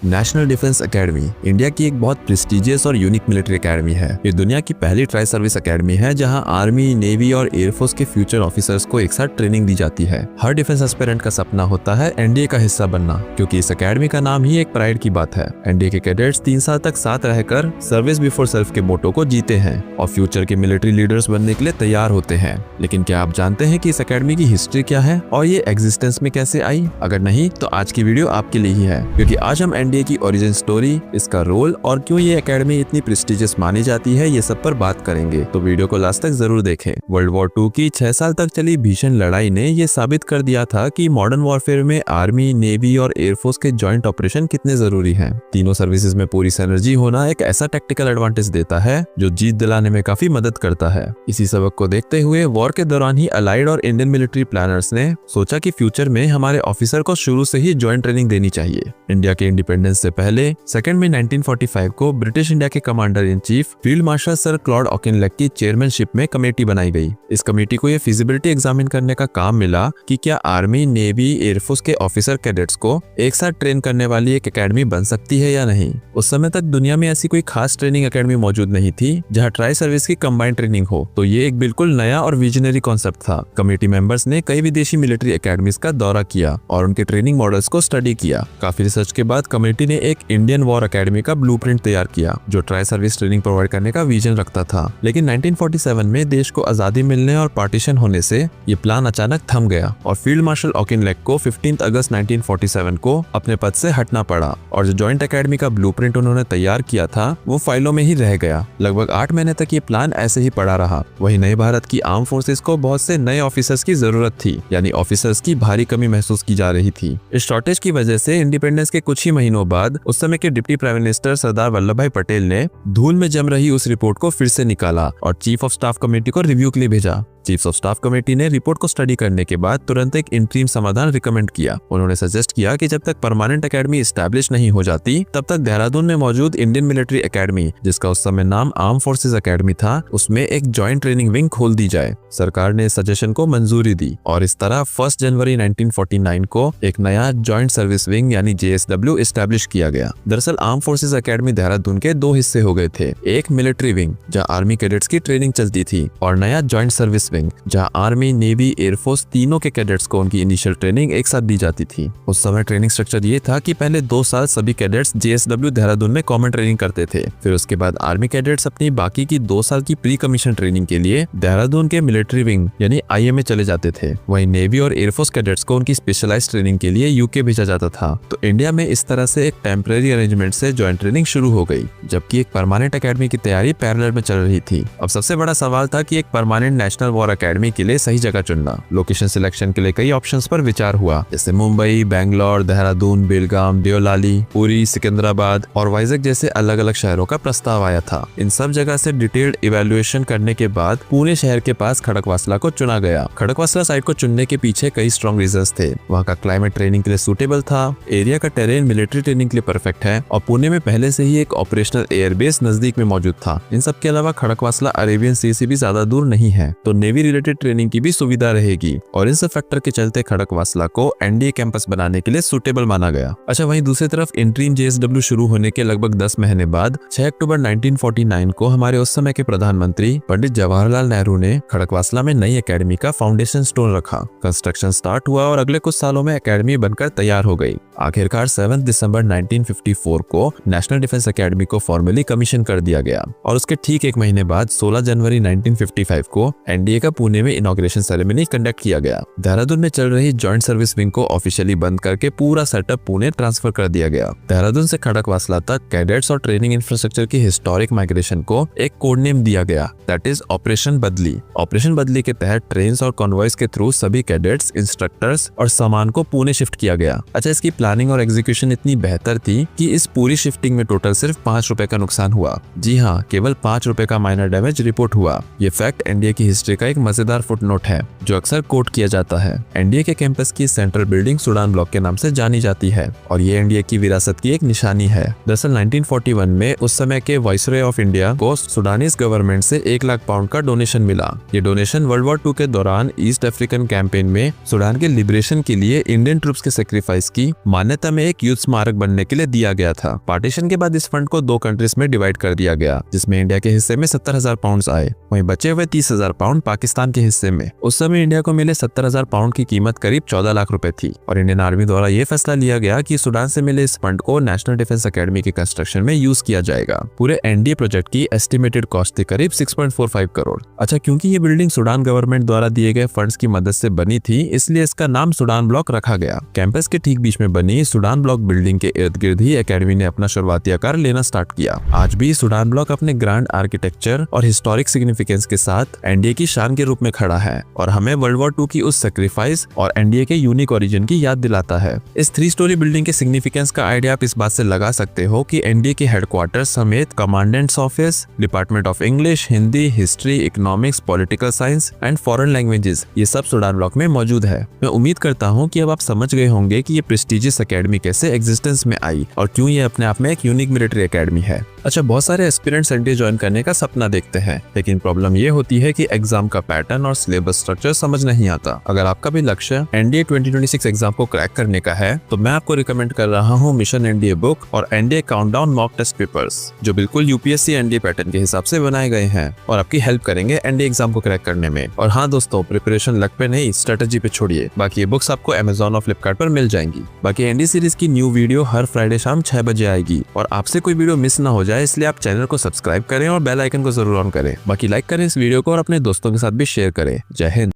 National defence academy India की एक बहुत प्रेस्टिजियस और यूनिक मिलिट्री एकेडमी है। ये दुनिया की पहली ट्राई सर्विस एकेडमी है जहां आर्मी, नेवी और एयरफोर्स के फ्यूचर ऑफिसर्स को एक साथ ट्रेनिंग दी जाती है। हर डिफेंस एस्पिरेंट का सपना होता है एनडीए का हिस्सा बनना, क्योंकि इस एकेडमी का नाम ही एक प्राइड की बात है। एनडीए के कैडेट्स 3 साल तक साथ रहकर सर्विस बिफोर सेल्फ के मोटो को जीते हैं और फ्यूचर के मिलिट्री लीडर्स बनने के लिए तैयार होते हैं। लेकिन क्या आप जानते हैं कि इस एकेडमी की हिस्ट्री क्या है और ये एग्जिस्टेंस में कैसे आई? अगर नहीं तो आज की वीडियो आपके लिए ही है, क्योंकि आज हम एनडीए की ओरिजिन स्टोरी, इसका रोल और क्यों ये एकेडमी इतनी प्रेस्टिजियस मानी जाती है, ये सब पर बात करेंगे। तो वीडियो को लास्ट तक जरूर देखें। वर्ल्ड वॉर 2 की 6 साल तक चली भीषण लड़ाई ने ये साबित कर दिया था कि मॉडर्न वॉरफेयर में आर्मी, नेवी और एयरफोर्स के जॉइंट ऑपरेशन कितने जरूरी हैं। तीनों सर्विसेज में पूरी सिनर्जी होना एक ऐसा टेक्टिकल एडवांटेज देता है जो जीत दिलाने में काफी मदद करता है। इसी सबक को देखते हुए वॉर के दौरान ही अलाइड और इंडियन मिलिट्री प्लानर्स ने सोचा कि फ्यूचर में हमारे ऑफिसर को शुरू से ही जॉइंट ट्रेनिंग देनी चाहिए। इंडिया के इंडिपेंडेंस से पहले 2 मई 1945 को ब्रिटिश इंडिया के commander in chief field marshal sir Claude Auchinleck की चेयरमैनशिप में कमेटी बनाई गई। इस कमेटी को यह फिजिबिलिटी एग्जामिन करने का काम मिला कि क्या आर्मी, नेवी, एयरफोर्स के ऑफिसर कैडेट्स को एक साथ ट्रेन करने वाली एक एकेडमी बन सकती है या नहीं। उस समय तक दुनिया में ऐसी कोई खास ट्रेनिंग एकेडमी मौजूद नहीं थी जहां ट्राई सर्विस की कंबाइंड ट्रेनिंग हो, तो ये एक बिल्कुल नया और विजनरी कॉन्सेप्ट था। कमेटी मेंबर्स ने कई विदेशी मिलिट्री एकेडमीज का दौरा किया और उनके ट्रेनिंग मॉडल्स को स्टडी किया। काफी रिसर्च के बाद कमेटी ने एक इंडियन वॉर एकेडमी का ब्लूप्रिंट तैयार किया जो ट्राई सर्विस ट्रेनिंग प्रोवाइड करने का विजन रखता था। लेकिन 1947 में देश को आजादी मिलने और पार्टीशन होने से ये प्लान अचानक थम गया और फील्ड मार्शल ऑकिनलेग को 15 अगस्त 1947 को अपने पद से हटना पड़ा और जो जॉइंट एकेडमी का ब्लूप्रिंट उन्होंने तैयार किया था वो फाइलों में ही रह गया। लगभग 8 महीने तक ये प्लान ऐसे ही पड़ा रहा। वही नए भारत की आर्म फोर्सेस को बहुत से नए ऑफिसर्स की जरूरत थी, यानी ऑफिसर्स की भारी कमी महसूस की जा रही थी। इस शॉर्टेज की वजह से इंडिपेंडेंस के कुछ ही महीनों बाद उस समय के deputy prime minister Sardar Vallabh भाई पटेल ने धूल में जम रही उस रिपोर्ट को फिर से निकाला और चीफ ऑफ स्टाफ कमेटी को रिव्यू के लिए भेजा। चीफ ऑफ स्टाफ कमेटी ने रिपोर्ट को स्टडी करने के बाद तुरंत एक इंटरिम समाधान रिकमेंड किया। उन्होंने सजेस्ट किया कि जब तक परमानेंट एकेडमी एस्टैब्लिश नहीं हो जाती तब तक देहरादून में मौजूद इंडियन मिलिट्री एकेडमी, जिसका उस समय नाम आर्म फोर्सेस एकेडमी था, उसमें एक जॉइंट ट्रेनिंग विंग खोल दी जाए। सरकार ने सजेशन को मंजूरी दी और इस तरह 1 जनवरी 1949 को एक नया जॉइंट सर्विस विंग यानी JSW एस्टैब्लिश किया गया। दरअसल आर्म फोर्सेस एकेडमी देहरादून के 2 हिस्से हो गए थे, एक मिलिट्री विंग जहाँ आर्मी कैडेट्स की ट्रेनिंग चलती थी और नया जॉइंट सर्विस विंग जहां आर्मी, नेवी, एयरफोर्स तीनों के कैडेट्स को उनकी इनिशियल ट्रेनिंग एक साथ दी जाती थी। उस समय ट्रेनिंग स्ट्रक्चर ये था कि पहले 2 साल सभी कैडेट्स JSW देहरादून में कॉमन ट्रेनिंग करते थे। फिर उसके बाद आर्मी कैडेट्स अपनी बाकी की 2 साल की प्री कमीशन ट्रेनिंग के लिए देहरादून के मिलिट्री विंग यानी IMA चले जाते थे। वहीं नेवी और एयरफोर्स कैडेट्स को उनकी स्पेशलाइज्ड ट्रेनिंग के लिए UK भेजा जाता था। तो इंडिया में इस तरह से एक टेम्परेरी अरेंजमेंट से ज्वाइंट ट्रेनिंग शुरू हो गई, जबकि एक परमानेंट एकेडमी की तैयारी पैरेलल में चल रही थी। अब सबसे बड़ा सवाल था कि एक परमानेंट नेशनल वॉर एकेडमी के लिए सही जगह चुनना। लोकेशन सिलेक्शन के लिए कई ऑप्शंस पर विचार हुआ, जैसे मुंबई, बेंगलोर, देहरादून, बेलगाम, देओलाली, पुरी, सिकंदराबाद और वाइजैक जैसे अलग अलग शहरों का प्रस्ताव आया था। इन सब जगह से डिटेल्ड इवैल्यूएशन करने के बाद पुणे शहर के पास खड़कवासला को चुना गया। खड़कवासला साइट को चुनने के पीछे कई स्ट्रॉन्ग रीजंस थे। वहाँ का क्लाइमेट ट्रेनिंग के लिए सूटेबल था, एरिया का टेरेन मिलिट्री ट्रेनिंग के लिए परफेक्ट है और पुणे में पहले से ही एक ऑपरेशनल एयरबेस नजदीक में मौजूद था। इन सब के अलावा खड़कवासला अरेबियन सी से भी ज्यादा दूर नहीं है, तो नेवी रिलेटेड ट्रेनिंग की भी सुविधा रहेगी और इन सब फैक्टर के चलते खड़कवासला को एनडीए कैंपस बनाने के लिए सूटेबल माना गया। अच्छा, वहीं दूसरी तरफ इंटरिम JSW शुरू होने के लगभग 10 महीने बाद 6 अक्टूबर 1949 को हमारे उस समय के प्रधानमंत्री पंडित जवाहरलाल नेहरू ने खड़कवासला में नई एकेडमी का फाउंडेशन स्टोन रखा। कंस्ट्रक्शन स्टार्ट हुआ और अगले कुछ सालों में एकेडमी बनकर तैयार हो गई। आखिरकार 7 दिसंबर 1954 को नेशनल डिफेंस एकेडमी को फॉर्मली कमीशन कर दिया गया और उसके ठीक 1 महीने बाद 16 जनवरी 1955 को एनडीए का पुणे में इनॉग्रेशन सेरेमनी कंडक्ट किया गया। देहरादून में चल रही जॉइंट सर्विस विंग को ऑफिशियली बंद करके पूरा सेटअप पुणे ट्रांसफर कर दिया गया। देहरादून से खड़कवासला तक कैडेट्स और ट्रेनिंग इंफ्रास्ट्रक्चर की हिस्टोरिक माइग्रेशन को एक कोड नेम दिया गया, दैट इज ऑपरेशन बदली। ऑपरेशन बदली के तहत ट्रेन्स और कॉन्वॉयज के थ्रू सभी कैडेट्स, इंस्ट्रक्टर्स और सामान को पुणे शिफ्ट किया गया। अच्छा, इसकी प्लानिंग और एग्जीक्यूशन इतनी बेहतर थी कि इस पूरी शिफ्टिंग में टोटल सिर्फ 5 रुपए का नुकसान हुआ। जी हाँ, केवल 5 रुपए का माइनर डैमेज रिपोर्ट हुआ। ये फैक्ट एनडीए की हिस्ट्री का का एक मजेदार फुटनोट है जो अक्सर कोट किया जाता है। एनडीए के कैंपस की सेंट्रल बिल्डिंग सूडान ब्लॉक के नाम से जानी जाती है और ये एनडीए की विरासत की एक निशानी है। दरअसल 1941 में उस समय के वाइसरॉय ऑफ इंडिया को सूडानीज गवर्नमेंट से 1 लाख पाउंड का डोनेशन मिला। ये डोनेशन वर्ल्ड वॉर 2 के दौरान ईस्ट अफ्रीकन कैंपेन में सूडान के लिबरेशन के लिए इंडियन ट्रूप्स के सेक्रीफाइस की मान्यता में एक युद्ध स्मारक बनने के लिए दिया गया था। पार्टीशन के बाद इस फंड को 2 कंट्रीज में डिवाइड कर दिया गया, जिसमें इंडिया के हिस्से में 70,000 पाउंड आए, वहीं बचे हुए 30,000 पाउंड पाकिस्तान के हिस्से में। उस समय इंडिया को मिले 70,000 पाउंड की कीमत करीब 14 लाख रुपए थी और इंडियन आर्मी द्वारा यह फैसला लिया गया कि सूडान से मिले इस फंड को नेशनल डिफेंस एकेडमी के कंस्ट्रक्शन में यूज किया जाएगा। पूरे एनडीए प्रोजेक्ट की एस्टिमेटेड कॉस्ट थी करीब 6.45 करोड़। अच्छा, क्योंकि ये बिल्डिंग सूडान गवर्नमेंट द्वारा दिए गए फंड्स की मदद से बनी थी, इसलिए इसका नाम सूडान ब्लॉक रखा गया। कैंपस के ठीक बीच में बनी सूडान ब्लॉक बिल्डिंग के इर्द गिर्द ही एकेडमी ने अपना शुरुआती आकार लेना स्टार्ट किया। आज भी सूडान ब्लॉक अपने ग्रैंड आर्किटेक्चर और हिस्टोरिक सिग्निफिकेंस के साथ एनडीए की शान के रूप में खड़ा है और हमें वर्ल्ड वॉर 2 की उस सैक्रिफाइस और एनडीए के यूनिक ओरिजिन की याद दिलाता है। इस 3 स्टोरी बिल्डिंग के सिग्निफिकेंस का आइडिया आप इस बात से लगा सकते हो कि एनडीए के हेडक्वार्टर समेत commandants office, department of English, Hindi, history, economics, political science and foreign languages, ये सब सूडान ब्लॉक में मौजूद है। मैं उम्मीद करता हूँ कि अब आप समझ गए होंगे कि ये प्रेस्टिजियस एकेडमी कैसे एग्जिस्टेंस में आई और क्यों ये अपने आप में एक यूनिक मिलिट्री एकेडमी है। अच्छा, बहुत सारे एस्पिरेंट्स एनडीए ज्वाइन करने का सपना देखते हैं, लेकिन प्रॉब्लम ये होती है कि एग्जाम का पैटर्न और सिलेबस स्ट्रक्चर समझ नहीं आता। अगर आपका भी लक्ष्य एनडीए 2026 एग्जाम को क्रैक करने का है तो मैं आपको रिकमेंड कर रहा हूँ मिशन एनडीए बुक और NDA countdown mock test papers, जो बिल्कुल यूपीएससी एनडीए पैटर्न के हिसाब से बनाए गए हैं और आपकी हेल्प करेंगे एनडीए एग्जाम को क्रैक करने में। और हाँ दोस्तों, प्रिपरेशन लक पे नहीं, स्ट्रेटेजी पे छोड़िए। बाकी ये बुक्स आपको अमेजॉन और फ्लिपकार्ट पर मिल जाएंगी। बाकी एनडीए सीरीज की न्यू वीडियो हर फ्राइडे शाम 6 बजे आएगी और आपसे कोई वीडियो मिस ना हो जाए, इसलिए आप चैनल को सब्सक्राइब करें और बेल आइकन को जरूर ऑन करें। बाकी लाइक करें इस वीडियो को और अपने दोस्तों के साथ भी शेयर करें। जय हिंद।